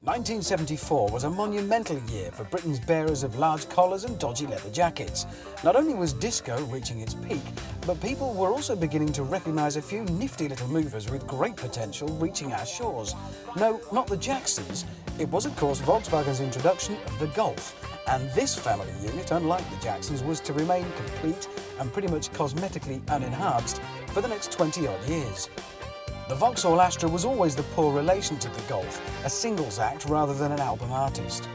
1974 was a monumental year for Britain's bearers of large collars and dodgy leather jackets. Not only was disco reaching its peak, but people were also beginning to recognise a few nifty little movers with great potential reaching our shores. No, not the Jacksons. It was, of course, Volkswagen's introduction of the Golf. And this family unit, unlike the Jacksons, was to remain complete and pretty much cosmetically unenhanced for the next 20-odd years. The Vauxhall Astra was always the poor relation to the Golf, a singles act rather than an album artist.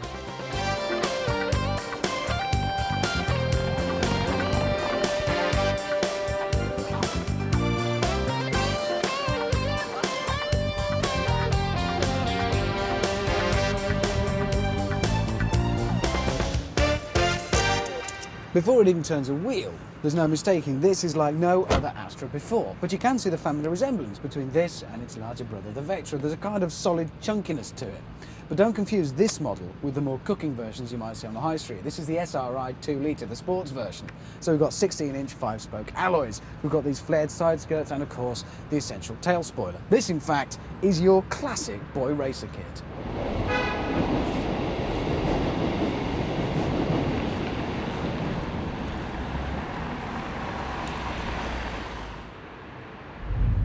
Before it even turns a wheel, there's no mistaking this is like no other Astra before. But you can see the family resemblance between this and its larger brother, the Vectra. There's a kind of solid chunkiness to it. But don't confuse this model with the more cooking versions you might see on the high street. This is the SRI 2 litre, the sports version. So we've got 16-inch 5-spoke alloys. We've got these flared side skirts and, of course, the essential tail spoiler. This, in fact, is your classic boy racer kit.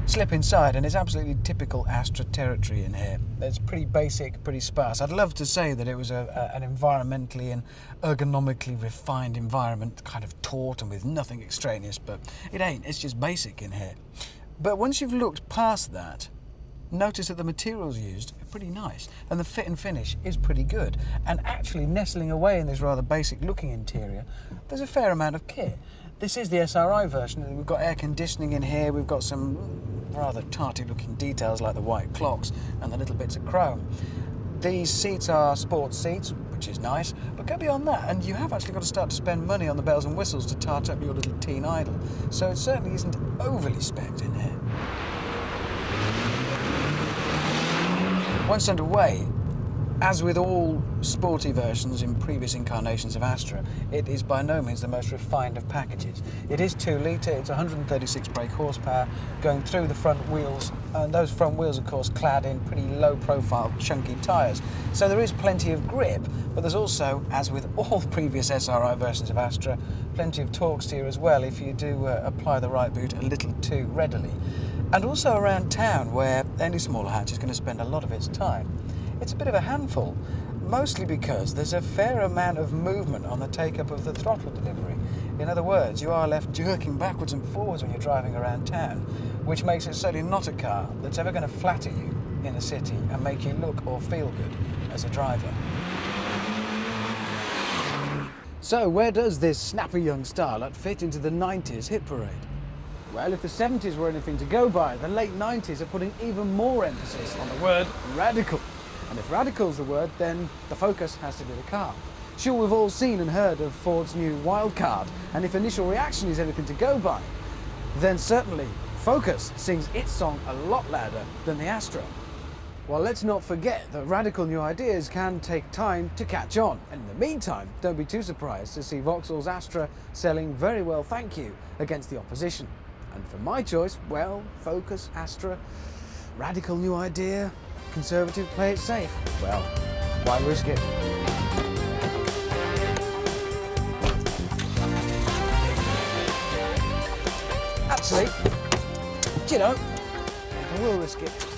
Slip inside and it's absolutely typical Astra territory in here. It's pretty basic, pretty sparse. I'd love to say that it was an environmentally and ergonomically refined environment, kind of taut and with nothing extraneous, but it ain't. It's just basic in here. But once you've looked past that, notice that the materials used are pretty nice and the fit and finish is pretty good. And actually nestling away in this rather basic looking interior, there's a fair amount of kit. This is the SRI version. We've got air conditioning in here, we've got some rather tarty looking details like the white clocks and the little bits of chrome. These seats are sports seats, which is nice, but go beyond that and you have actually got to start to spend money on the bells and whistles to tart up your little teen idol. So it certainly isn't overly specced in here. Once underway, as with all sporty versions in previous incarnations of Astra, it is by no means the most refined of packages. It is 2 litre, it's 136 brake horsepower going through the front wheels, and those front wheels of course clad in pretty low profile chunky tyres. So there is plenty of grip, but there's also, as with all previous SRI versions of Astra, plenty of torque steer as well if you do apply the right boot a little too readily. And also around town, where any smaller hatch is going to spend a lot of its time. It's a bit of a handful, mostly because there's a fair amount of movement on the take-up of the throttle delivery. In other words, you are left jerking backwards and forwards when you're driving around town, which makes it certainly not a car that's ever going to flatter you in the city and make you look or feel good as a driver. So where does this snappy young starlet fit into the 90s hit parade? Well, if the 70s were anything to go by, the late 90s are putting even more emphasis on the word radical. And if radical's the word, then the Focus has to be the car. Sure, we've all seen and heard of Ford's new Wildcard, and if initial reaction is anything to go by, then certainly Focus sings its song a lot louder than the Astra. Well, let's not forget that radical new ideas can take time to catch on. And in the meantime, don't be too surprised to see Vauxhall's Astra selling very well, thank you, against the opposition. And for my choice, well, Focus, Astra, radical new idea, conservative, play it safe. Well, why risk it? Actually, you know, I will risk it.